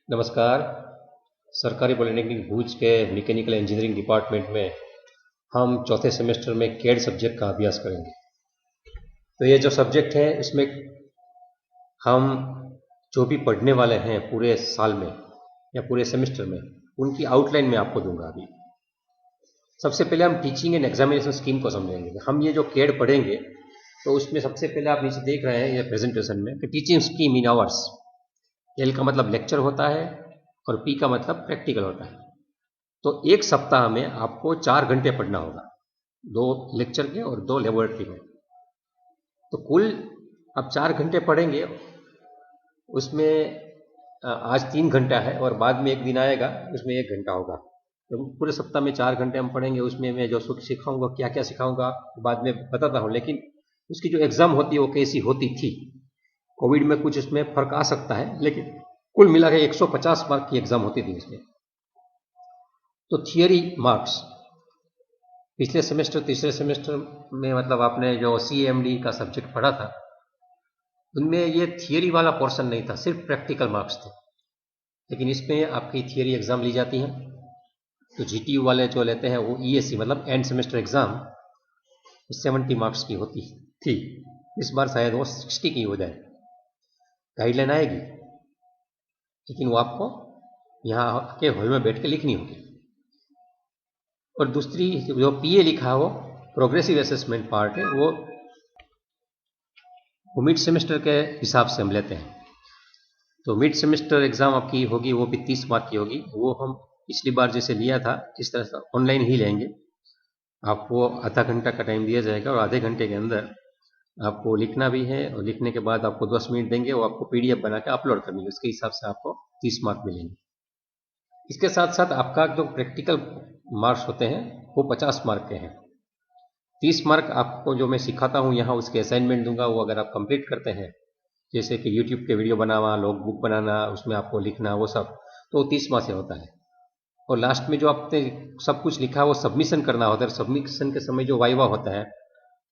नमस्कार। सरकारी पॉलिटेक्निक भूज के मैकेनिकल इंजीनियरिंग डिपार्टमेंट में हम चौथे सेमेस्टर में कैड सब्जेक्ट का अभ्यास करेंगे। तो ये जो सब्जेक्ट है इसमें हम जो भी पढ़ने वाले हैं पूरे साल में या पूरे सेमेस्टर में उनकी आउटलाइन में आपको दूंगा। अभी सबसे पहले हम टीचिंग एंड एग्जामिनेशन स्कीम को समझेंगे। हम ये जो कैड पढ़ेंगे तो उसमें सबसे पहले आप नीचे देख रहे हैं ये प्रेजेंटेशन में कि teaching scheme in hours. L का मतलब लेक्चर होता है और पी का मतलब प्रैक्टिकल होता है। तो एक सप्ताह में आपको 4 घंटे पढ़ना होगा, 2 लेक्चर के और 2 लेबोरेटरी में। तो कुल आप 4 घंटे पढ़ेंगे, उसमें आज 3 घंटा है और बाद में एक दिन आएगा उसमें 1 घंटा होगा। तो पूरे सप्ताह में 4 घंटे हम पढ़ेंगे। उसमें मैं जो सिखाऊंगा, क्या क्या सिखाऊंगा बाद में बताता हूँ, लेकिन उसकी जो एग्जाम होती है वो कैसी होती थी। कोविड में कुछ इसमें फर्क आ सकता है, लेकिन कुल मिला के 150 मार्क की एग्जाम होती थी इसमें। तो थियरी मार्क्स पिछले सेमेस्टर तीसरे सेमेस्टर में मतलब आपने जो CMD का सब्जेक्ट पढ़ा था उनमें ये थियरी वाला पोर्शन नहीं था, सिर्फ प्रैक्टिकल मार्क्स थे। लेकिन इसमें आपकी थियरी एग्जाम ली जाती है। तो GTU वाले जो लेते हैं वो ESC मतलब एंड सेमेस्टर एग्जाम 70 मार्क्स की होती थी। इस बार शायद वो 60 की हो जाए। गाइडलाइन आएगी, लेकिन वो आपको यहाँ के हॉल में बैठ के लिखनी होगी। और दूसरी जो PA लिखा हो प्रोग्रेसिव असेसमेंट पार्ट है, वो मिड सेमेस्टर के हिसाब से हम लेते हैं। तो मिड सेमेस्टर एग्जाम आपकी होगी वो भी 30 मार्क की होगी। वो हम पिछली बार जैसे लिया था इस तरह से ऑनलाइन ही लेंगे। आपको आधा घंटा का टाइम दिया जाएगा और आधे घंटे के अंदर आपको लिखना भी है, और लिखने के बाद आपको 10 मिनट देंगे, वो आपको PDF बना के अपलोड करनी है। उसके हिसाब से आपको 30 मार्क मिलेंगे। इसके साथ साथ आपका जो प्रैक्टिकल मार्क्स होते हैं वो 50 मार्क के हैं। 30 मार्क आपको जो मैं सिखाता हूँ यहाँ उसके असाइनमेंट दूंगा, वो अगर आप कंप्लीट करते हैं, जैसे कि यूट्यूब के वीडियो बनाना, लॉग बुक बनाना, उसमें आपको लिखना, वो सब, तो 30 मार्क्स से होता है। और लास्ट में जो आपने सब कुछ लिखा वो सबमिशन करना होता है। सबमिशन के समय जो वाइवा होता है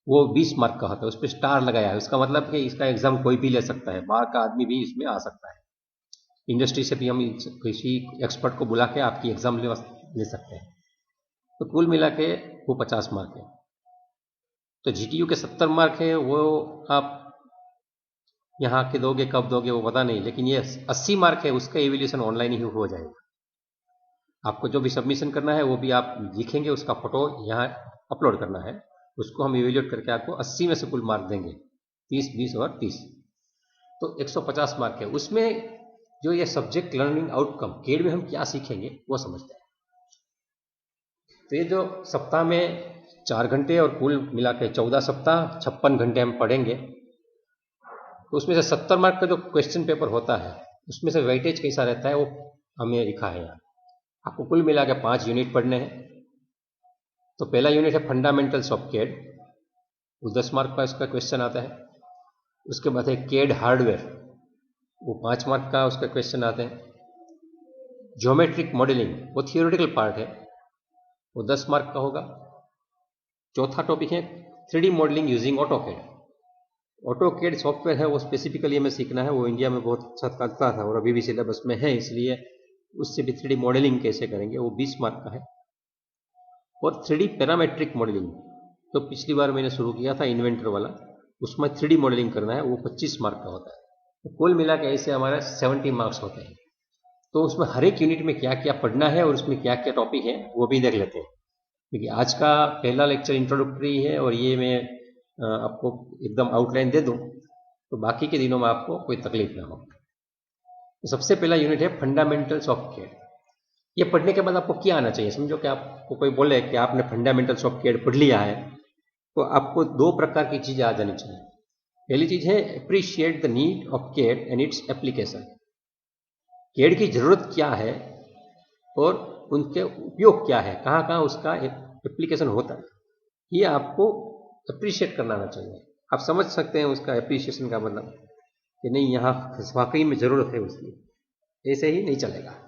वो 20 मार्क का होता है, उस पर स्टार लगाया है। उसका मतलब कि इसका एग्जाम कोई भी ले सकता है, बाहर का आदमी भी इसमें आ सकता है। इंडस्ट्री से भी हम किसी एक्सपर्ट को बुला के आपकी एग्जाम ले सकते हैं। तो कुल मिला के वो 50 मार्क है। तो GTU के 70 मार्क है, वो आप यहाँ के दोगे, कब दोगे वो पता नहीं, लेकिन ये 80 मार्क है, उसका एवेल्यूशन ऑनलाइन ही हो जाएगा। आपको जो भी सबमिशन करना है वो भी आप लिखेंगे, उसका फोटो यहाँ अपलोड करना है, उसको हम इवेल्यूट करके आपको 80 में से कुल मार्क देंगे, 30, 20 और 30। तो 150 मार्क है। उसमें जो ये सब्जेक्ट लर्निंग आउटकम कैड में हम क्या सीखेंगे वो समझते हैं। तो ये जो सप्ताह में 4 घंटे और कुल मिला के 14 सप्ताह 56 घंटे हम पढ़ेंगे। तो उसमें से 70 मार्क का जो क्वेश्चन पेपर होता है उसमें से वेटेज कैसा रहता है वो हमें लिखा है यहाँ। आपको कुल मिला के 5 यूनिट पढ़ने हैं। तो पहला यूनिट है फंडामेंटल्स ऑफ कैड, वो 10 मार्क का इसका क्वेश्चन आता है। उसके बाद है कैड हार्डवेयर, वो 5 मार्क का उसका क्वेश्चन आते हैं। ज्योमेट्रिक मॉडलिंग वो थियोरेटिकल पार्ट है, वो 10 मार्क का होगा। चौथा टॉपिक है 3D modelling using AutoCAD. AutoCAD software है, वो स्पेसिफिकली हमें सीखना है, वो इंडिया में बहुत अच्छा चलता था और अभी भी सिलेबस में है, इसलिए उससे भी 3D मॉडलिंग कैसे करेंगे वो 20 मार्क का है। और 3D पैरामेट्रिक मॉडलिंग तो पिछली बार मैंने शुरू किया था इन्वेंटर वाला, उसमें 3D मॉडलिंग करना है, वो 25 मार्क का होता है। तो कुल मिला के ऐसे हमारे 70 मार्क्स होते हैं। तो उसमें हर एक यूनिट में क्या क्या पढ़ना है और उसमें क्या क्या टॉपिक है वो भी देख लेते हैं। क्योंकि आज का पहला लेक्चर इंट्रोडक्टरी है और ये मैं आपको एकदम आउटलाइन दे दूं तो बाकी के दिनों में आपको कोई तकलीफ ना हो। तो सबसे पहला यूनिट है फंडामेंटल्स ऑफ कैड। ये पढ़ने के बाद आपको क्या आना चाहिए? समझो कि आपको कोई बोले कि आपने फंडामेंटल्स ऑफ कैड पढ़ लिया है, तो आपको 2 प्रकार की चीजें आ जानी चाहिए। पहली चीज है appreciate the need of CAD and its application. CAD की जरूरत क्या है और उनके उपयोग क्या है, कहाँ कहाँ उसका एप्लीकेशन होता है, ये आपको अप्रिशिएट करना आना चाहिए। आप समझ सकते हैं उसका एप्रिशिएशन का मतलब कि नहीं यहाँ वाकई में ज़रूरत है उसकी, ऐसे ही नहीं चलेगा।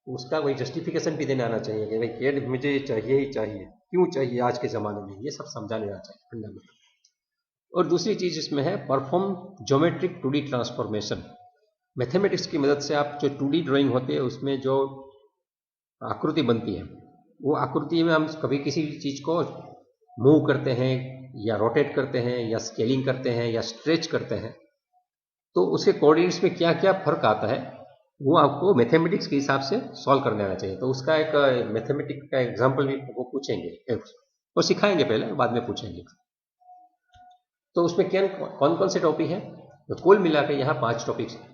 उसका कोई जस्टिफिकेशन भी देना आना चाहिए कि भाई कैड मुझे चाहिए ही चाहिए, क्यों चाहिए आज के ज़माने में, ये सब समझाने आना चाहिए फंडामेंटल। और दूसरी चीज़ इसमें है perform geometric 2D transformation. Mathematics की मदद से आप जो 2D ड्राइंग होती है उसमें जो आकृति बनती है, वो आकृति में हम कभी किसी चीज़ को मूव करते हैं या रोटेट करते हैं या स्केलिंग करते हैं या स्ट्रेच करते हैं, तो उसके कोऑर्डिनेट्स में क्या क्या फर्क आता है वो आपको मैथमेटिक्स के हिसाब से सॉल्व करने आना चाहिए। तो उसका एक मैथमेटिक्स का एग्जाम्पल भी वो पूछेंगे, वो सिखाएंगे पहले, बाद में पूछेंगे। तो उसमें क्या कौन कौन से टॉपिक हैं? तो कुल मिलाकर यहाँ 5 टॉपिक्स हैं।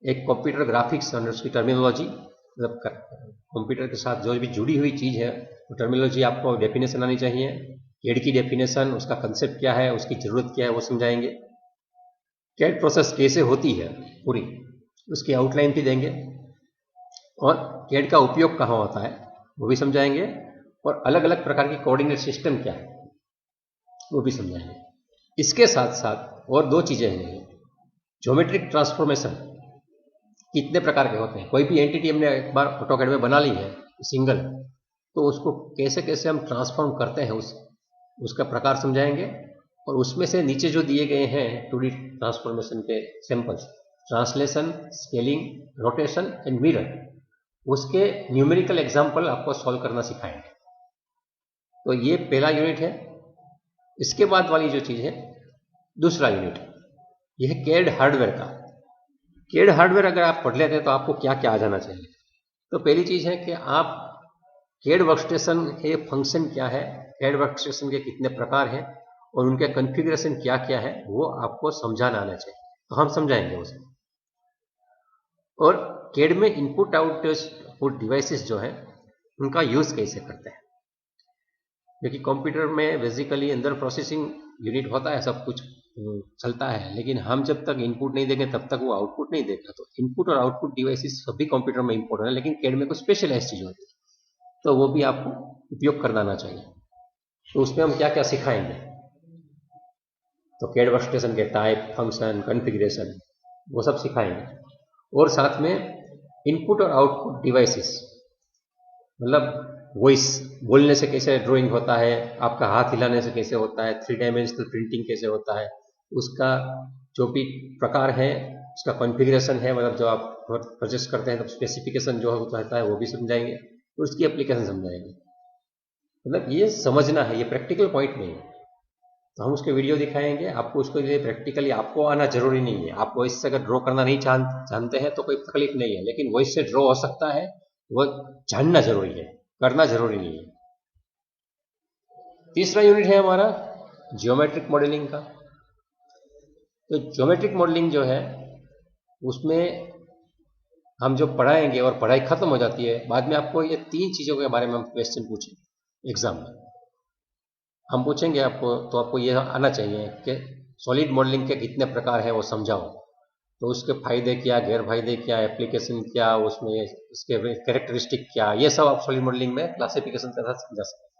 एक कंप्यूटर ग्राफिक्स और उसकी टर्मिनोलॉजी, मतलब कंप्यूटर के साथ जो भी जुड़ी हुई चीज़ है वो टर्मिनोलॉजी आपको डेफिनेशन आनी चाहिए। कैड की डेफिनेशन, उसका कंसेप्ट क्या है, उसकी ज़रूरत क्या है, वो समझाएंगे। कैड प्रोसेस कैसे होती है पूरी, उसकी आउटलाइन भी देंगे। और कैड का उपयोग कहाँ होता है वो भी समझाएंगे। और अलग अलग प्रकार की कोऑर्डिनेट सिस्टम क्या है वो भी समझाएंगे। इसके साथ साथ और 2 चीज़ें हैं। ज्योमेट्रिक ट्रांसफॉर्मेशन कितने प्रकार के होते हैं। कोई भी एंटिटी हमने एक बार ऑटोकैड में बना ली है सिंगल, तो उसको कैसे कैसे हम ट्रांसफॉर्म करते हैं उसका प्रकार समझाएंगे। और उसमें से नीचे जो दिए गए हैं 2D ट्रांसफॉर्मेशन के samples, translation, scaling, rotation and mirror, उसके न्यूमेरिकल एग्जाम्पल आपको सॉल्व करना सिखाएंगे। तो ये पहला यूनिट है। इसके बाद वाली जो चीज़ है दूसरा यूनिट, यह है कैड हार्डवेयर का। कैड हार्डवेयर अगर आप पढ़ लेते हैं तो आपको क्या क्या आ जाना चाहिए। तो पहली चीज़ है कि आप कैड वर्कस्टेशन के फंक्शन क्या है, कैड वर्कस्टेशन के कितने प्रकार हैं और उनके कॉन्फ़िगरेशन क्या क्या है वो आपको समझाना आना चाहिए। तो हम समझाएंगे उसे। और कैड में इनपुट आउटपुट डिवाइसेस जो है उनका यूज़ कैसे करते हैं, क्योंकि कंप्यूटर में बेसिकली अंदर प्रोसेसिंग यूनिट होता है, सब कुछ चलता है, लेकिन हम जब तक इनपुट नहीं देंगे तब तक वो आउटपुट नहीं देगा। तो इनपुट और आउटपुट डिवाइसेस सभी कंप्यूटर में इंपॉर्टेंट है, लेकिन कैड में कुछ स्पेशलाइज चीज़ होती है, तो वो भी आपको उपयोग करना आना चाहिए। तो उसमें हम क्या क्या सिखाएंगे, तो कैड वर्कस्टेशन के टाइप, फंक्शन, कॉन्फ़िगरेशन, वो सब सिखाएंगे। और साथ में इनपुट और आउटपुट डिवाइसेस, मतलब वॉइस बोलने से कैसे ड्राइंग होता है, आपका हाथ हिलाने से कैसे होता है, 3 डायमेंशनल प्रिंटिंग कैसे होता है, उसका जो भी प्रकार है, उसका कॉन्फ़िगरेशन है, मतलब जो आप परचेस करते हैं तो स्पेसिफिकेशन जो होता है वो भी समझाएंगे, और उसकी एप्लीकेशन समझाएंगे। मतलब ये समझना है, ये प्रैक्टिकल पॉइंट नहीं है। तो हम उसके वीडियो दिखाएंगे आपको, उसके लिए प्रैक्टिकली आपको आना जरूरी नहीं है। आप वॉइस से अगर ड्रॉ करना नहीं जानते हैं तो कोई तकलीफ नहीं है, लेकिन वॉइस से ड्रॉ हो सकता है, वो जानना जरूरी है, करना जरूरी नहीं है। तीसरा यूनिट है हमारा ज्योमेट्रिक मॉडलिंग का। तो ज्योमेट्रिक मॉडलिंग जो है उसमें हम जो पढ़ाएंगे और पढ़ाई खत्म हो जाती है, बाद में आपको ये 3 चीज़ों के बारे में हम क्वेश्चन पूछेंगे एग्जाम में। हम पूछेंगे आपको, तो आपको ये आना चाहिए कि सॉलिड मॉडलिंग के कितने प्रकार हैं वो समझाओ। तो उसके फायदे क्या, गैर फायदे क्या, एप्लीकेशन क्या, उसमें इसके कैरेक्टरिस्टिक क्या, ये सब आप सॉलिड मॉडलिंग में क्लासिफिकेशन के साथ समझा सकते हैं।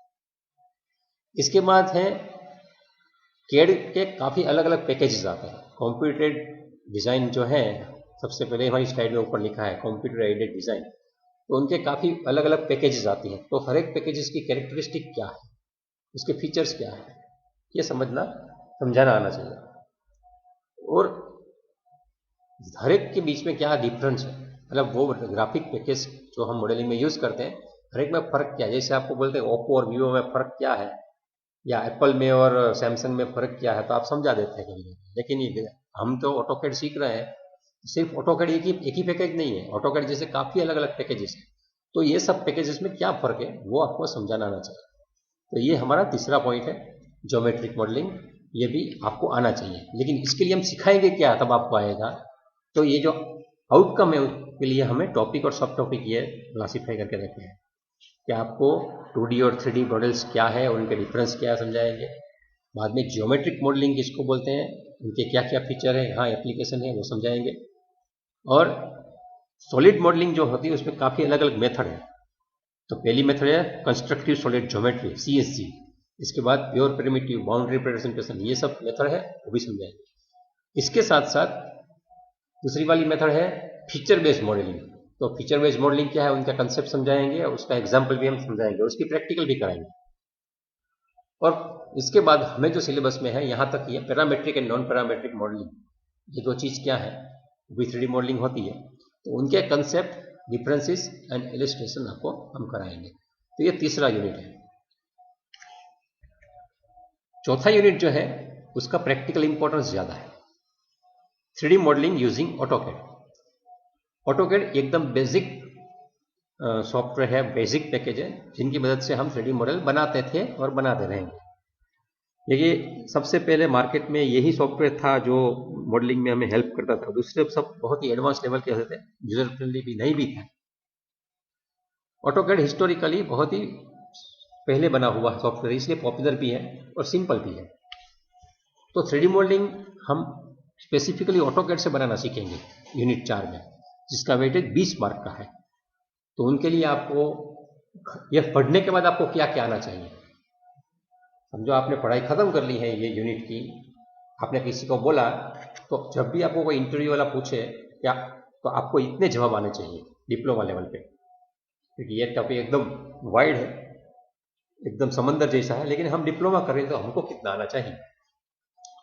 इसके बाद है कैड के काफ़ी अलग अलग पैकेजेस आते हैं। कंप्यूटर डिज़ाइन जो है, सबसे पहले हमारी स्लाइड में ऊपर लिखा है कंप्यूटर एडेड डिज़ाइन, तो उनके काफ़ी अलग अलग पैकेजेस आती हैं। तो हर एक पैकेजेस की कैरेक्टरिस्टिक क्या है, उसके फीचर्स क्या है, ये समझाना आना चाहिए। और हर एक के बीच में क्या डिफरेंस है, मतलब वो ग्राफिक पैकेज जो हम मॉडलिंग में यूज़ करते हैं, हर एक में फ़र्क क्या है। जैसे आपको बोलते हैं ओप्पो और वीवो में फ़र्क क्या है, या एप्पल में और सैमसंग में फ़र्क क्या है, तो आप समझा देते हैं कभी। लेकिन ये हम तो ऑटोकैड सीख रहे हैं, सिर्फ ऑटोकैड एक ही पैकेज नहीं है, ऑटोकैड जैसे काफ़ी अलग अलग पैकेजेस हैं। तो ये सब पैकेजेस में क्या फ़र्क है वो आपको समझाना आना चाहिए। तो ये हमारा तीसरा पॉइंट है, ज्योमेट्रिक मॉडलिंग, ये भी आपको आना चाहिए। लेकिन इसके लिए हम सिखाएंगे क्या, तब आपको आएगा। तो ये जो आउटकम है उसके लिए हमें टॉपिक और सब टॉपिक ये क्लासीफाई करके रखे हैं कि आपको 2D और 3D मॉडल्स क्या है, उनके डिफरेंस क्या है समझाएंगे। बाद में ज्योमेट्रिक मॉडलिंग किसको बोलते हैं, उनके क्या क्या फीचर है, हाँ एप्लीकेशन है, वो समझाएंगे। और सॉलिड मॉडलिंग जो होती है उसमें काफ़ी अलग अलग मेथड है। तो पहली मेथड है कंस्ट्रक्टिव सॉलिड ज्योमेट्री, CSG। इसके बाद प्योर प्रिमिटिव, बाउंड्री रिप्रेजेंटेशन, ये सब मेथड है, वो भी समझाएंगे। इसके साथ साथ दूसरी वाली मेथड है फीचर बेस्ड मॉडलिंग। तो फीचर बेस्ड मॉडलिंग क्या है, उनका कंसेप्ट समझाएंगे और उसका एग्जाम्पल भी हम समझाएंगे, उसकी प्रैक्टिकल भी कराएंगे। और इसके बाद हमें जो सिलेबस में है यहाँ तक ये parametric and non parametric modelling, ये 2 चीज़ क्या है, भी 3D मॉडलिंग होती है, तो उनके कंसेप्ट, डिफरेंसेस एंड इलस्ट्रेशन आपको हम कराएंगे। तो ये तीसरा यूनिट है। चौथा यूनिट जो है उसका प्रैक्टिकल इंपॉर्टेंस ज़्यादा है, 3D modelling using AutoCAD. AutoCAD एकदम बेसिक सॉफ्टवेयर है, बेसिक पैकेज है, जिनकी मदद से हम 3D मॉडल बनाते थे और बनाते रहेंगे। देखिए, सबसे पहले मार्केट में यही सॉफ्टवेयर था जो मॉडलिंग में हमें हेल्प करता था। दूसरे सब बहुत ही एडवांस लेवल के होते थे, यूजर फ्रेंडली भी नहीं भी था। ऑटोकैड हिस्टोरिकली बहुत ही पहले बना हुआ सॉफ्टवेयर, इसलिए पॉपुलर भी है और सिंपल भी है। तो 3D मॉडलिंग हम स्पेसिफिकली ऑटोकैड से बनाना सीखेंगे यूनिट 4 में, जिसका वेटेज 20 मार्क का है। तो उनके लिए आपको यह पढ़ने के बाद आपको क्या क्या आना चाहिए। समझो आपने पढ़ाई खत्म कर ली है ये यूनिट की, आपने किसी को बोला, तो जब भी आपको कोई इंटरव्यू वाला पूछे क्या, तो आपको इतने जवाब आने चाहिए डिप्लोमा लेवल पे, क्योंकि ये टॉपिक एकदम वाइड है, एकदम समंदर जैसा है। लेकिन हम डिप्लोमा कर रहे हैं तो हमको कितना आना चाहिए।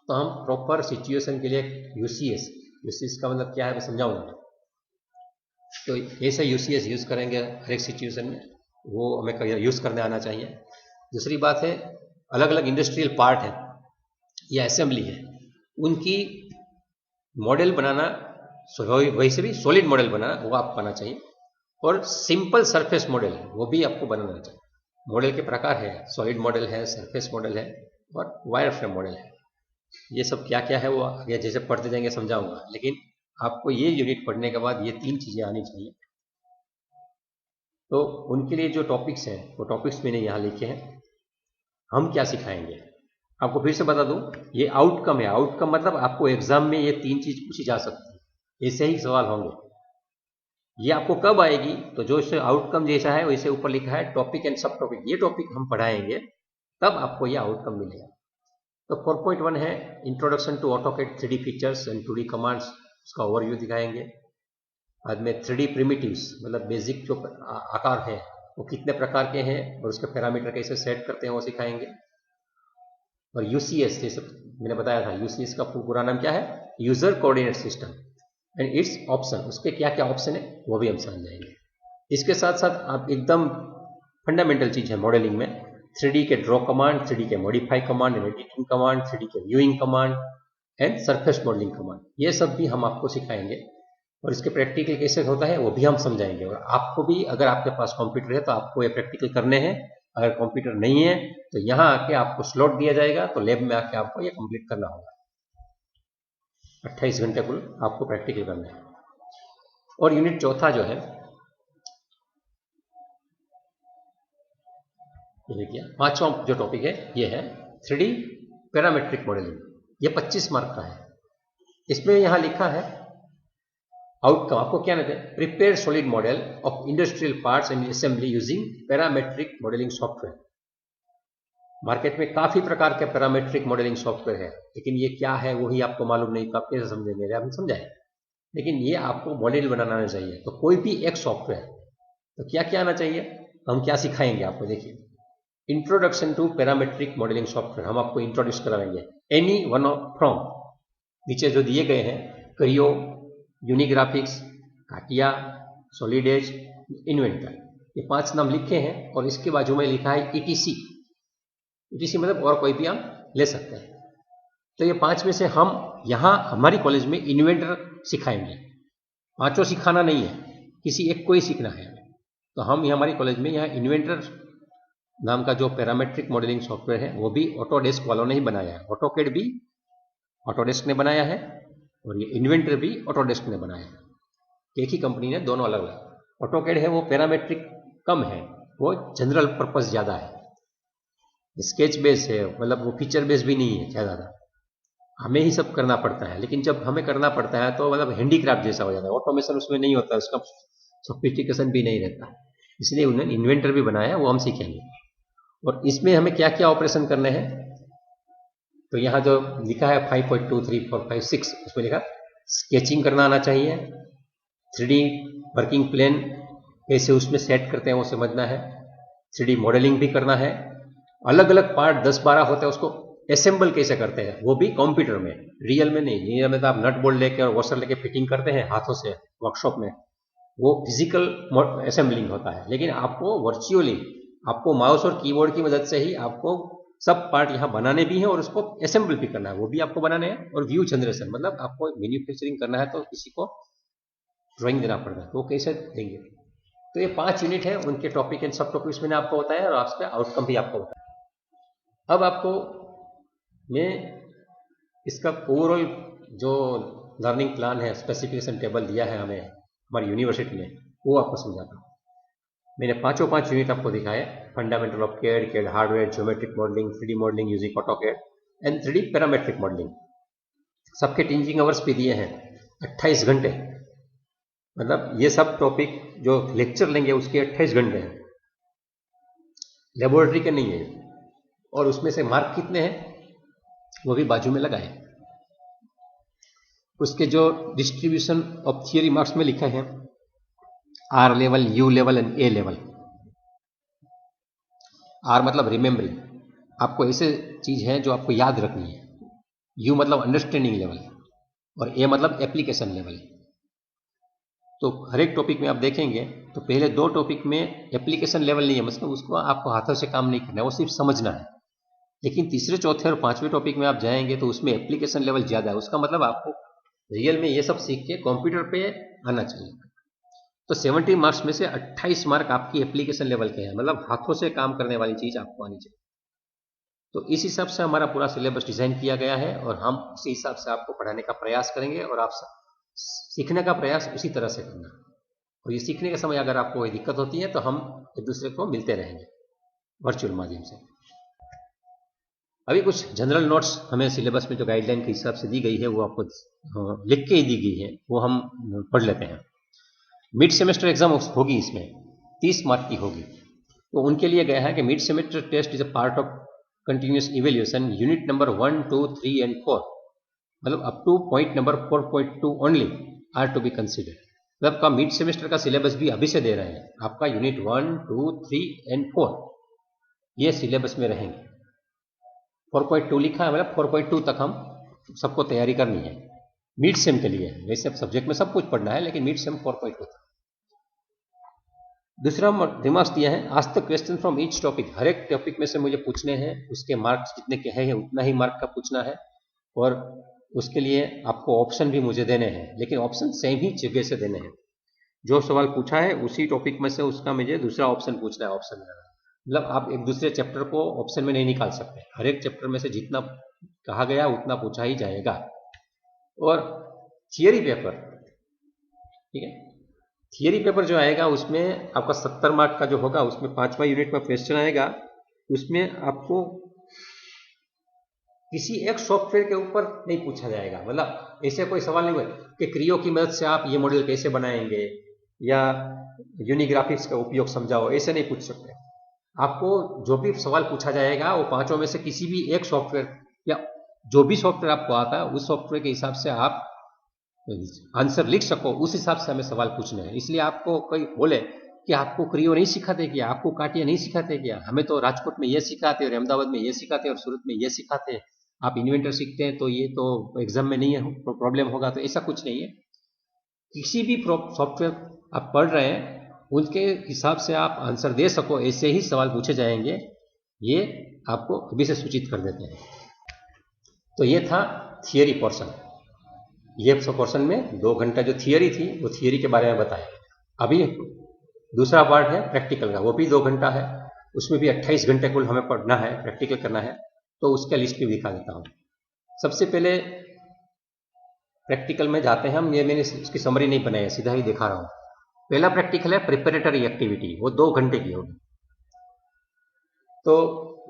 तो हम प्रॉपर सिचुएशन के लिए यूसीएस का मतलब क्या है मैं समझाऊंगा। तो ऐसे यूसीएस यूज करेंगे हर एक सिचुएशन में, वो हमें यूज करने आना चाहिए। दूसरी बात है, अलग अलग इंडस्ट्रियल पार्ट है या असेंबली है, उनकी मॉडल बनाना, वैसे भी सॉलिड मॉडल बनाना वो आपको आना चाहिए। और सिंपल सरफेस मॉडल वो भी आपको बनाना चाहिए। मॉडल के प्रकार है, सॉलिड मॉडल है, सरफेस मॉडल है और वायर फ्रेम मॉडल है। ये सब क्या क्या है वो आगे जैसे पढ़ते जाएंगे समझाऊंगा, लेकिन आपको ये यूनिट पढ़ने के बाद ये 3 चीजें आनी चाहिए। तो उनके लिए जो टॉपिक्स हैं वो टॉपिक्स मैंने यहाँ लिखे हैं। हम क्या सिखाएंगे आपको फिर से बता दूं, ये आउटकम है। आउटकम मतलब आपको एग्जाम में ये 3 चीज पूछी जा सकती है, ऐसे ही सवाल होंगे। ये आपको कब आएगी, तो जो इससे आउटकम जैसा है वैसे ऊपर लिखा है टॉपिक एंड सब टॉपिक, ये टॉपिक हम पढ़ाएंगे तब आपको ये आउटकम मिलेगा। तो 4.1 है introduction to AutoCAD 3D features and 2D commands, उसका ओवरव्यू दिखाएंगे। बाद में 3D प्रिमिटिव्स मतलब बेसिक जो आकार है वो कितने प्रकार के हैं और उसके पैरामीटर कैसे सेट करते हैं वो सिखाएंगे। और यूसीएस जैसे मैंने बताया था, यूसीएस का पूरा नाम क्या है, user coordinate system and it's option, उसके क्या क्या ऑप्शन है वो भी हम समझ जाएंगे। इसके साथ साथ आप एकदम फंडामेंटल चीज है मॉडलिंग में, 3D के ड्रॉ कमांड, 3D के modify command, editing command, 3D के viewing command and surface modelling command, ये सब भी हम आपको सिखाएंगे। और इसके प्रैक्टिकल कैसे होता है वो भी हम समझाएंगे। और आपको भी, अगर आपके पास कंप्यूटर है तो आपको ये प्रैक्टिकल करने हैं, अगर कंप्यूटर नहीं है तो यहाँ आके आपको स्लॉट दिया जाएगा, तो लैब में आके आपको ये कंप्लीट करना होगा। 28 घंटे कुल आपको प्रैक्टिकल करना है। और यूनिट चौथा जो है, ये देखिए 5वां जो टॉपिक है ये है 3D पैरामेट्रिक मॉडलिंग। ये 25 मार्क का है। इसमें यहाँ लिखा है आउटकम, आपको क्या कहते हैं, prepare solid model of industrial parts and assembly using parametric modelling software. Market में काफी प्रकार के पैरामेट्रिक मॉडलिंग सॉफ्टवेयर है, लेकिन ये क्या है वही आपको मालूम नहीं, तो आप कैसे समझेंगे, आप समझाएं। लेकिन ये आपको मॉडल बनाना आना चाहिए। तो कोई भी एक सॉफ्टवेयर, तो क्या क्या आना चाहिए, हम क्या सिखाएंगे आपको, देखिए introduction to parametric modelling software हम आपको इंट्रोड्यूस कराएंगे। एनी वन ऑफ फ्रॉम, नीचे जो दिए गए हैं, क्रियो, यूनिग्राफिक्स, काटिया, सॉलिड एज, इन्वेंटर, ये 5 नाम लिखे हैं। और इसके बाजू में लिखा है ईटीसी। ईटीसी मतलब और कोई भी हम ले सकते हैं। तो ये 5 में से हम यहाँ हमारी कॉलेज में इन्वेंटर सिखाएंगे। 5 सिखाना नहीं है, किसी एक को ही सीखना है। तो हम हमारी कॉलेज में यहाँ इन्वेंटर नाम का जो पैरामेट्रिक मॉडलिंग सॉफ्टवेयर है वो भी ऑटोडेस्क वालों ने ही बनाया है। ऑटोकैड भी ऑटोडेस्क ने बनाया है और ये इन्वेंटर भी ऑटोडेस्क ने बनाया है। एक ही कंपनी ने दोनों अलग अलग। ऑटोकैड है वो पैरामेट्रिक कम है, वो जनरल पर्पस ज्यादा है, स्केच बेस है, मतलब वो फीचर बेस भी नहीं है ज़्यादा। हमें ही सब करना पड़ता है, लेकिन जब हमें करना पड़ता है तो मतलब हैंडीक्राफ्ट जैसा हो जाता है, ऑटोमेशन उसमें नहीं होता, उसका सोफिस्टिकेशन भी नहीं रहता। इसलिए उन्होंने इन्वेंटर भी बनाया, वो हम सीखेंगे। और इसमें हमें क्या क्या ऑपरेशन करने हैं, तो यहाँ जो लिखा है 5.2, 3, 4, 5, 6, उसमें लिखा स्केचिंग करना आना चाहिए, 3D वर्किंग प्लेन कैसे उसमें सेट करते हैं वो समझना है, 3D मॉडलिंग भी करना है, अलग अलग पार्ट 10-12 होते हैं उसको असेंबल कैसे करते हैं, वो भी कंप्यूटर में, रियल में नहीं। रियल में तो आप नट बोल्ट लेके और वॉशर लेके फिटिंग करते हैं हाथों से वर्कशॉप में, वो फिजिकल असेंबलिंग होता है। लेकिन आपको वर्चुअली, आपको माउस और कीबोर्ड की मदद से ही आपको सब पार्ट यहाँ बनाने भी हैं और उसको असेंबल भी करना है, वो भी आपको बनाने हैं। और व्यू जनरेशन, मतलब आपको मैन्युफैक्चरिंग करना है तो किसी को ड्राइंग देना पड़ता है, तो वो कैसे देंगे। तो ये 5 यूनिट है, उनके टॉपिक एंड सब टॉपिक्स मैंने आपको बताया और आपका आउटकम भी आपको बताया। अब आपको मैं इसका ओवरऑल जो लर्निंग प्लान है, स्पेसिफिकेशन टेबल दिया है हमें हमारी यूनिवर्सिटी में, वो आपको समझाता हूँ। मैंने 5 यूनिट आपको दिखाए, fundamental of CAD, CAD hardware, geometric modelling, 3D modelling using AutoCAD and 3D parametric modelling. सबके टीचिंग आवर्स भी दिए हैं 28 घंटे, मतलब ये सब टॉपिक जो लेक्चर लेंगे उसके 28 घंटे हैं, लेबोरेटरी के नहीं है। और उसमें से मार्क कितने हैं वो भी बाजू में लगाए। उसके जो डिस्ट्रीब्यूशन ऑफ थियरी मार्क्स में लिखा है, R level, U level and A level. R मतलब रिमेम्बरिंग, आपको ऐसे चीज है जो आपको याद रखनी है। यू मतलब अंडरस्टैंडिंग लेवल और ए मतलब एप्लीकेशन लेवल। तो हर एक टॉपिक में आप देखेंगे तो पहले 2 टॉपिक में एप्लीकेशन लेवल नहीं है, मतलब उसको आपको हाथों से काम नहीं करना है, वो सिर्फ समझना है। लेकिन तीसरे, चौथे और 5वें टॉपिक में आप जाएंगे तो उसमें एप्लीकेशन लेवल ज्यादा है। उसका मतलब आपको रियल में ये सब सीख के कंप्यूटर पे आना चाहिए। तो 70 मार्क्स में से 28 मार्क आपकी एप्लीकेशन लेवल के हैं, मतलब हाथों से काम करने वाली चीज आपको आनी चाहिए। तो इस हिसाब से हमारा पूरा सिलेबस डिजाइन किया गया है और हम उसी हिसाब से आपको पढ़ाने का प्रयास करेंगे और आप सीखने का प्रयास उसी तरह से करना। और ये सीखने के समय अगर आपको कोई दिक्कत होती है तो हम एक दूसरे को मिलते रहेंगे वर्चुअल माध्यम से। अभी कुछ जनरल नोट्स हमें सिलेबस में जो गाइडलाइन के हिसाब से दी गई है वो आपको लिख के ही दी गई है, वो हम पढ़ लेते हैं। मिड सेमेस्टर एग्जाम होगी, इसमें 30 मार्क की होगी। तो उनके लिए गया है कि mid semester test is a part of continuous evaluation, unit number 1, 2, 3 and 4, मतलब up to point number 4.2 only are to be considered. मतलब आपका मिड सेमेस्टर का सिलेबस भी अभी से दे रहे हैं, आपका यूनिट 1, 2, 3 एंड 4 ये सिलेबस में रहेंगे। 4.2 लिखा है, मतलब 4.2 तक हम सबको तैयारी करनी है मिड सेम के लिए। वैसे सब्जेक्ट में सब कुछ पढ़ना है, लेकिन मिड सेम 4.2 तक। दूसरा रिमार्क्स दिया है, आज तक क्वेश्चन फ्रॉम ईच टॉपिक, हर एक टॉपिक में से मुझे पूछने हैं, उसके मार्क्स जितने के हैं उतना ही मार्क का पूछना है। और उसके लिए आपको ऑप्शन भी मुझे देने हैं, लेकिन ऑप्शन सेम ही जगह से देने हैं। जो सवाल पूछा है उसी टॉपिक में से उसका मुझे दूसरा ऑप्शन पूछना है, ऑप्शन में। मतलब आप एक दूसरे चैप्टर को ऑप्शन में नहीं निकाल सकते, हर एक चैप्टर में से जितना कहा गया उतना पूछा ही जाएगा। और थियरी पेपर, ठीक है, थियरी पेपर जो आएगा उसमें आपका 70 मार्क का जो होगा, उसमें 5वां यूनिट में क्वेश्चन आएगा। उसमें आपको किसी एक सॉफ्टवेयर के ऊपर नहीं पूछा जाएगा, मतलब ऐसे कोई सवाल नहीं होगा कि क्रियो की मदद से आप ये मॉडल कैसे बनाएंगे या यूनिग्राफिक्स का उपयोग समझाओ, ऐसे नहीं पूछ सकते। आपको जो भी सवाल पूछा जाएगा वो 5 में से किसी भी एक सॉफ्टवेयर या जो भी सॉफ्टवेयर आपको आता है उस सॉफ्टवेयर के हिसाब से आप आंसर लिख सको, उस हिसाब से हमें सवाल पूछने हैं। इसलिए आपको कोई बोले कि आपको क्रियो नहीं सिखाते क्या, आपको काटिया नहीं सिखाते क्या, हमें तो राजकोट में ये सिखाते और अहमदाबाद में ये सिखाते और सूरत में ये सिखाते हैं, आप इन्वेंटर सीखते हैं तो ये तो एग्जाम में नहीं है प्रॉब्लम होगा, तो ऐसा कुछ नहीं है। किसी भी सॉफ्टवेयर आप पढ़ रहे हैं उनके हिसाब से आप आंसर दे सको, ऐसे ही सवाल पूछे जाएंगे, ये आपको अभी से सूचित कर देते हैं। तो ये था थियरी पोर्शन। ये पोर्शन में 2 घंटा जो थियरी थी वो थियरी के बारे में बताया। अभी दूसरा पार्ट है प्रैक्टिकल का, वो भी 2 घंटा है, उसमें भी 28 घंटे कुल हमें पढ़ना है, प्रैक्टिकल करना है। तो उसका लिस्ट भी दिखा देता हूँ। सबसे पहले प्रैक्टिकल में जाते हैं हम, ये मैंने इसकी समरी नहीं बनाई है, सीधा ही दिखा रहा हूँ। पहला प्रैक्टिकल है प्रिपरेटरी एक्टिविटी, वो 2 घंटे की होगी। तो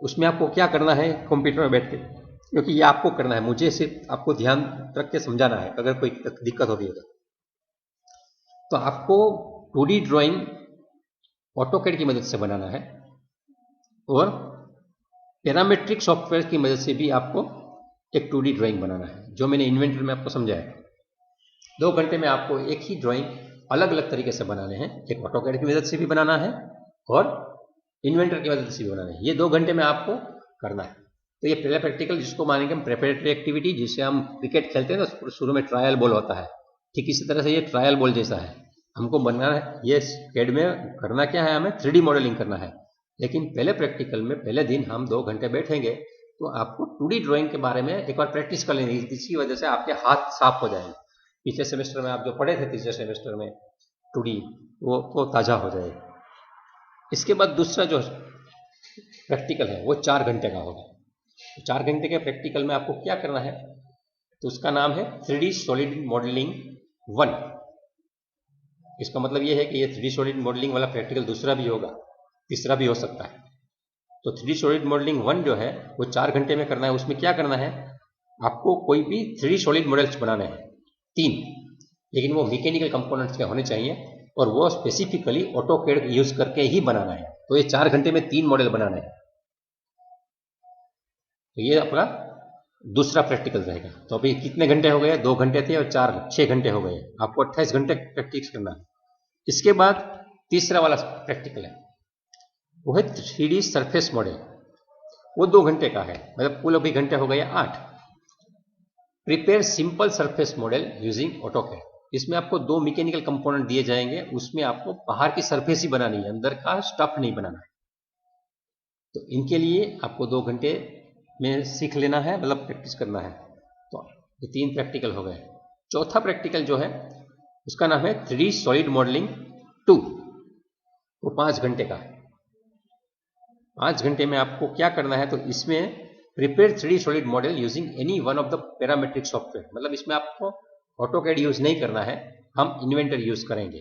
उसमें आपको क्या करना है कंप्यूटर में बैठ के, क्योंकि ये आपको करना है, मुझे सिर्फ आपको ध्यान रख के समझाना है, अगर कोई दिक्कत होती है तो आपको 2D ड्राइंग ऑटोकैड की मदद से बनाना है और पैरामेट्रिक सॉफ्टवेयर की मदद से भी आपको एक 2D ड्राइंग बनाना है, जो मैंने इन्वेंटर में आपको समझाया। 2 घंटे में आपको एक ही ड्राइंग अलग अलग तरीके से बनाने हैं, एक ऑटोकैड की मदद से भी बनाना है और इन्वेंटर की मदद से भी बनाना है। ये 2 घंटे में आपको करना है। तो ये पहला प्रैक्टिकल जिसको मानेंगे हम प्रेपरेटरी एक्टिविटी, जिससे हम क्रिकेट खेलते हैं तो शुरू में ट्रायल बॉल होता है, ठीक इसी तरह से ये ट्रायल बॉल जैसा है। हमको बनना है, ये कैड में करना क्या है, हमें 3D मॉडलिंग करना है। लेकिन पहले प्रैक्टिकल में पहले दिन हम 2 घंटे बैठेंगे तो आपको 2D ड्राइंग के बारे में एक बार प्रैक्टिस कर लेंगे, जिसकी वजह से आपके हाथ साफ हो जाएंगे। पिछले सेमेस्टर में आप जो पढ़े थे तीसरे सेमेस्टर में 2D, वो ताज़ा हो जाएगा। इसके बाद दूसरा जो प्रैक्टिकल है वो 4 घंटे का होगा। 4 घंटे के प्रैक्टिकल में आपको क्या करना है, तो उसका नाम है 3D सॉलिड मॉडलिंग 1। इसका मतलब ये है कि ये 3D सॉलिड मॉडलिंग वाला प्रैक्टिकल दूसरा भी होगा, तीसरा भी हो सकता है। तो 3D सॉलिड मॉडलिंग 1 जो है वो 4 घंटे में करना है। उसमें क्या करना है, आपको कोई भी 3D सॉलिड मॉडल्स बनाने हैं 3, लेकिन वो मैकेनिकल कंपोनेंट्स के होने चाहिए और वो स्पेसिफिकली ऑटोकैड यूज करके ही बनाना है। तो ये 4 घंटे में 3 मॉडल बनाना है। तो ये अपना दूसरा प्रैक्टिकल रहेगा। तो अभी कितने घंटे हो गए, 2 घंटे थे और 6 घंटे हो गए। आपको 28 घंटे प्रैक्टिस करना है। इसके बाद तीसरा वाला प्रैक्टिकल है, वो है 3D सरफेस मॉडल। वो 2 घंटे का है, मतलब कुल अभी घंटे हो गए 8। Prepare simple surface model using AutoCAD. इसमें आपको 2 मैकेनिकल कंपोनेंट दिए जाएंगे, उसमें आपको बाहर की सरफेस ही बनानी है, अंदर का स्टफ नहीं बनाना है। तो इनके लिए आपको 2 घंटे में सीख लेना है, मतलब प्रैक्टिस करना है। तो ये 3 प्रैक्टिकल हो गए। चौथा प्रैक्टिकल जो है उसका नाम है 3D सॉलिड मॉडलिंग 2। वो 5 घंटे का है। 5 घंटे में आपको क्या करना है, तो इसमें prepare 3D solid model using any one of the parametric software. मतलब इसमें आपको ऑटोकैड यूज नहीं करना है, हम इन्वेंटर यूज करेंगे।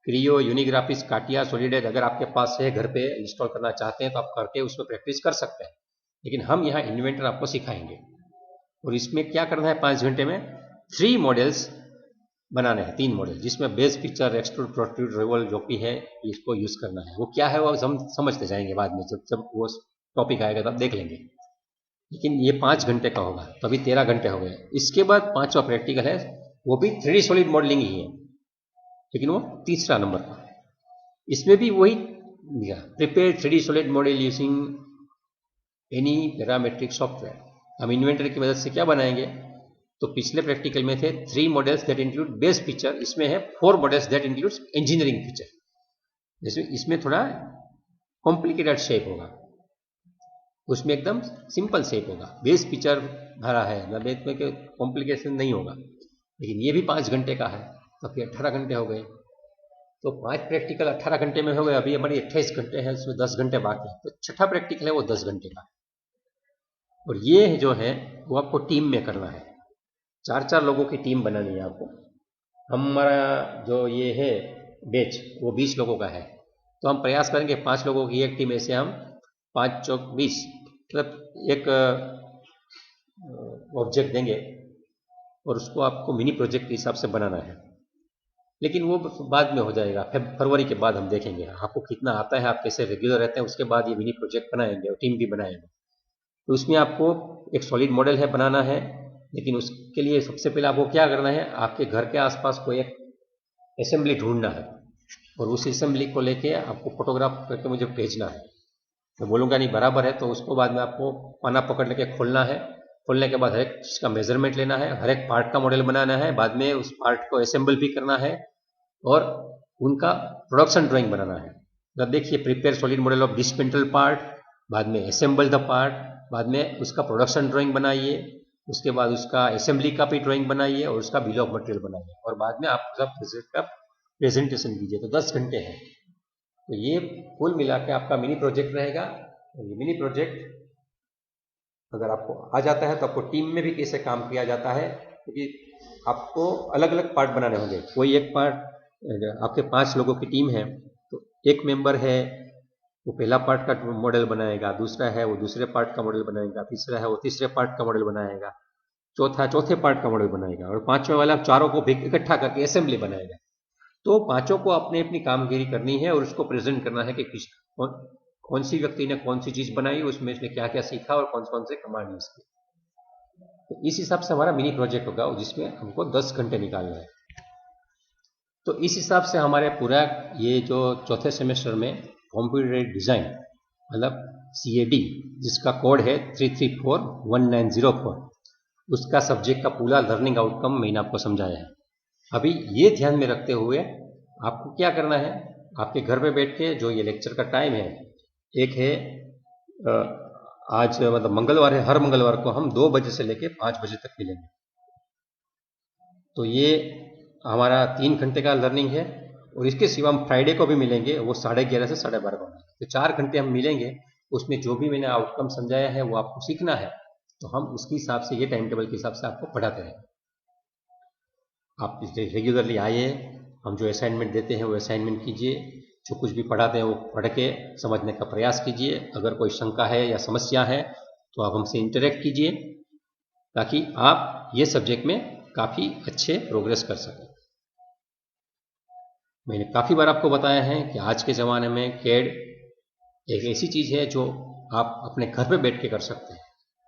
क्रियो, यूनिग्राफिक्स, काटिया, सॉलिडेज अगर आपके पास है, घर पे इंस्टॉल करना चाहते हैं तो आप करके उसमें प्रैक्टिस कर सकते हैं। लेकिन हम यहाँ इन्वेंटर आपको सिखाएंगे। और इसमें क्या करना है, 5 घंटे में 3 मॉडल्स बनाने हैं, 3 मॉडल, जिसमें बेस पिक्चर, एक्सट्रूड, प्रोट्रूड, रिवॉल जो भी है इसको यूज करना है। वो क्या है वो हम समझते जाएंगे बाद में, जब वो टॉपिक आएगा तब देख लेंगे। लेकिन ये 5 घंटे का होगा, तो अभी 13 घंटे हो गए। इसके बाद 5वां प्रैक्टिकल है, वो भी 3D सॉलिड मॉडलिंग ही है, लेकिन वो तीसरा नंबर का। इसमें भी वही दिया, prepare 3D solid model using any parametric software. हम इन्वेंटर की मदद से क्या बनाएंगे, तो पिछले प्रैक्टिकल में थे 3 models that include base feature, इसमें है 4 models that includes engineering feature. जैसे इसमें थोड़ा कॉम्प्लिकेटेड शेप होगा, उसमें एकदम सिंपल शेप होगा। बेस फीचर भरा है, बेस में कॉम्प्लिकेशन नहीं होगा। लेकिन ये भी 5 घंटे का है, तो फिर 18 घंटे हो गए। तो 5 प्रैक्टिकल 18 घंटे में हो गए। अभी हमारी 28 घंटे है, उसमें 10 घंटे बाकी है। तो छठा प्रैक्टिकल है वो 10 घंटे का। और ये जो है वो आपको टीम में करना है, 4-4 लोगों की टीम बनानी है आपको। हमारा जो ये है बैच वो 20 लोगों का है, तो हम प्रयास करेंगे 5 लोगों की एक टीम, ऐसे हम 5 चौक 20, मतलब एक ऑब्जेक्ट देंगे और उसको आपको मिनी प्रोजेक्ट के हिसाब से बनाना है। लेकिन वो बाद में हो जाएगा, फरवरी के बाद हम देखेंगे आपको कितना आता है, आप कैसे रेगुलर रहते हैं, उसके बाद ये मिनी प्रोजेक्ट बनाएंगे और टीम भी बनाएंगे। तो उसमें आपको एक सॉलिड मॉडल है बनाना है, लेकिन उसके लिए सबसे पहले आपको क्या करना है, आपके घर के आसपास कोई एक असेंबली ढूंढना है और उस असेंबली को लेके आपको फोटोग्राफ करके मुझे भेजना है। मैं बोलूँगा नहीं बराबर है, तो उसको बाद में आपको पाना पकड़ लेके खोलना है। खोलने के बाद हर एक चीज़ का मेजरमेंट लेना है, हर एक पार्ट का मॉडल बनाना है, बाद में उस पार्ट को असेंबल भी करना है और उनका प्रोडक्शन ड्राइंग बनाना है। जब देखिए prepare solid model of dismantle part, बाद में असेंबल द पार्ट, बाद में उसका प्रोडक्शन ड्राइंग बनाइए, उसके बाद उसका असेंबली का भी ड्राइंग बनाइए और उसका बिल ऑफ मटेरियल बनाइए और बाद में आप उसका प्रेजेंटेशन कीजिए। तो 10 घंटे हैं। तो ये कुल मिला के आपका मिनी प्रोजेक्ट रहेगा। ये मिनी प्रोजेक्ट अगर आपको आ जाता है तो आपको टीम में भी कैसे काम किया जाता है, क्योंकि आपको अलग अलग पार्ट बनाने होंगे। कोई एक पार्ट, आपके 5 लोगों की टीम है तो एक मेंबर है वो पहला पार्ट का मॉडल बनाएगा, दूसरा है वो दूसरे पार्ट का मॉडल बनाएगा, तीसरा है वो तीसरे पार्ट का मॉडल बनाएगा, चौथा चौथे पार्ट का मॉडल बनाएगा और 5वें वाला चारों को इकट्ठा करके असेंबली बनाएगा। तो 5 को अपनी अपनी कामगिरी करनी है और उसको प्रेजेंट करना है कि कौन सी व्यक्ति ने कौन सी चीज बनाई, उसमें इसने क्या क्या सीखा और कौन कौन से कमांड यूज किए। तो इस हिसाब से हमारा मिनी प्रोजेक्ट होगा जिसमें हमको 10 घंटे निकालना है। तो इस हिसाब से हमारे पूरा ये जो चौथे सेमेस्टर में कंप्यूटर डिजाइन, मतलब CAD, जिसका कोड है 3341904, उसका सब्जेक्ट का पूरा लर्निंग आउटकम मैंने आपको समझाया है। अभी ये ध्यान में रखते हुए आपको क्या करना है, आपके घर पे बैठ के जो ये लेक्चर का टाइम है, एक है आज मतलब मंगलवार है, हर मंगलवार को हम 2 बजे से लेके 5 बजे तक मिलेंगे। तो ये हमारा 3 घंटे का लर्निंग है, और इसके सिवा हम फ्राइडे को भी मिलेंगे, वो 11:30 से 12:30 बजे। तो 4 घंटे हम मिलेंगे, उसमें जो भी मैंने आउटकम समझाया है वो आपको सीखना है। तो हम उसके हिसाब से, ये टाइम टेबल के हिसाब से आपको पढ़ाते रहें। आप रेगुलरली आइए, हम जो असाइनमेंट देते हैं वो असाइनमेंट कीजिए, जो कुछ भी पढ़ाते हैं वो पढ़ के समझने का प्रयास कीजिए। अगर कोई शंका है या समस्या है तो आप हमसे इंटरेक्ट कीजिए, ताकि आप ये सब्जेक्ट में काफ़ी अच्छे प्रोग्रेस कर सकें। मैंने काफ़ी बार आपको बताया है कि आज के ज़माने में CAD एक ऐसी चीज़ है जो आप अपने घर पे बैठ के कर सकते हैं।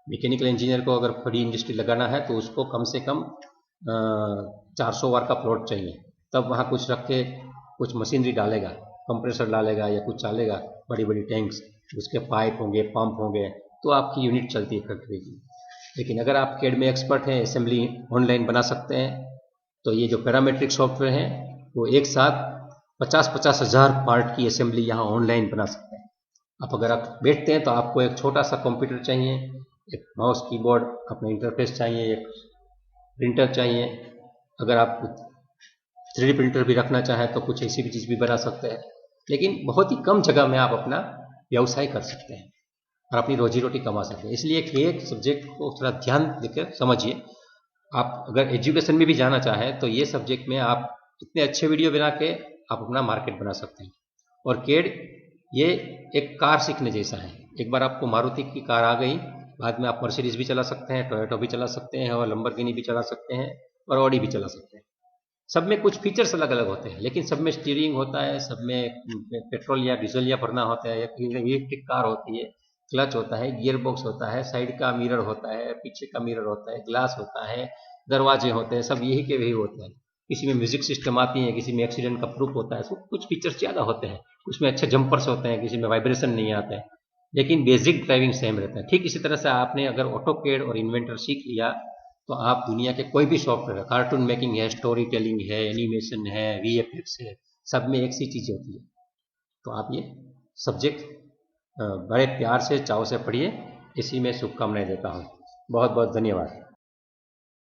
मैकेनिकल इंजीनियर को अगर बड़ी इंडस्ट्री लगाना है तो उसको कम से कम 400 वार का प्लॉट चाहिए, तब वहाँ कुछ रख के कुछ मशीनरी डालेगा, कंप्रेसर डालेगा या कुछ डालेगा, बड़ी बड़ी टैंक्स, उसके पाइप होंगे, पंप होंगे, तो आपकी यूनिट चलती है फैक्ट्री की। लेकिन अगर आप CAD में एक्सपर्ट हैं, असेंबली ऑनलाइन बना सकते हैं, तो ये जो पैरामेट्रिक सॉफ्टवेयर है वो एक साथ 50-50 हज़ार पार्ट की असेंबली यहाँ ऑनलाइन बना सकते हैं। अब अगर आप बैठते हैं तो आपको एक छोटा सा कंप्यूटर चाहिए, एक माउस कीबोर्ड, अपना इंटरफेस चाहिए, एक प्रिंटर चाहिए। अगर आप 3D प्रिंटर भी रखना चाहें तो कुछ ऐसी भी चीज़ भी बना सकते हैं, लेकिन बहुत ही कम जगह में आप अपना व्यवसाय कर सकते हैं और अपनी रोजी रोटी कमा सकते हैं। इसलिए एक सब्जेक्ट को थोड़ा ध्यान देकर समझिए। आप अगर एजुकेशन में भी जाना चाहें तो ये सब्जेक्ट में आप इतने अच्छे वीडियो बना के आप अपना मार्केट बना सकते हैं। और CAD ये एक कार सीखने जैसा है। एक बार आपको मारुति की कार आ गई, बाद में आप मर्सिडीज भी चला सकते हैं, टोयोटा भी चला सकते हैं, और लंबरगिनी भी चला सकते हैं, और ऑडी भी चला सकते हैं। सब में कुछ फीचर्स अलग अलग होते हैं, लेकिन सब में स्टीयरिंग होता है, सब में पेट्रोल या डीजल या भरना होता है, इलेक्ट्रिक कार होती है, क्लच होता है, गियर बॉक्स होता है, साइड का मिरर होता है, पीछे का मिरर होता है, ग्लास होता है, दरवाजे होते हैं, सब यही के वही होते हैं। किसी में म्यूजिक सिस्टम आती है, किसी में एक्सीडेंट का प्रूफ होता है, सब कुछ फीचर्स ज़्यादा होते हैं, कुछ में अच्छे जंपर्स होते हैं, किसी में वाइब्रेशन नहीं आते हैं, लेकिन बेसिक ड्राइविंग सेम रहता है। ठीक इसी तरह से आपने अगर AutoCAD और इन्वेंटर सीख लिया तो आप दुनिया के कोई भी सॉफ्टवेयर, कार्टून मेकिंग है, स्टोरी टेलिंग है, एनिमेशन है, VFX है, सब में एक सी चीज़ होती है। तो आप ये सब्जेक्ट बड़े प्यार से, चाव से पढ़िए। इसी में शुभकामनाएं देता हूँ। बहुत बहुत धन्यवाद।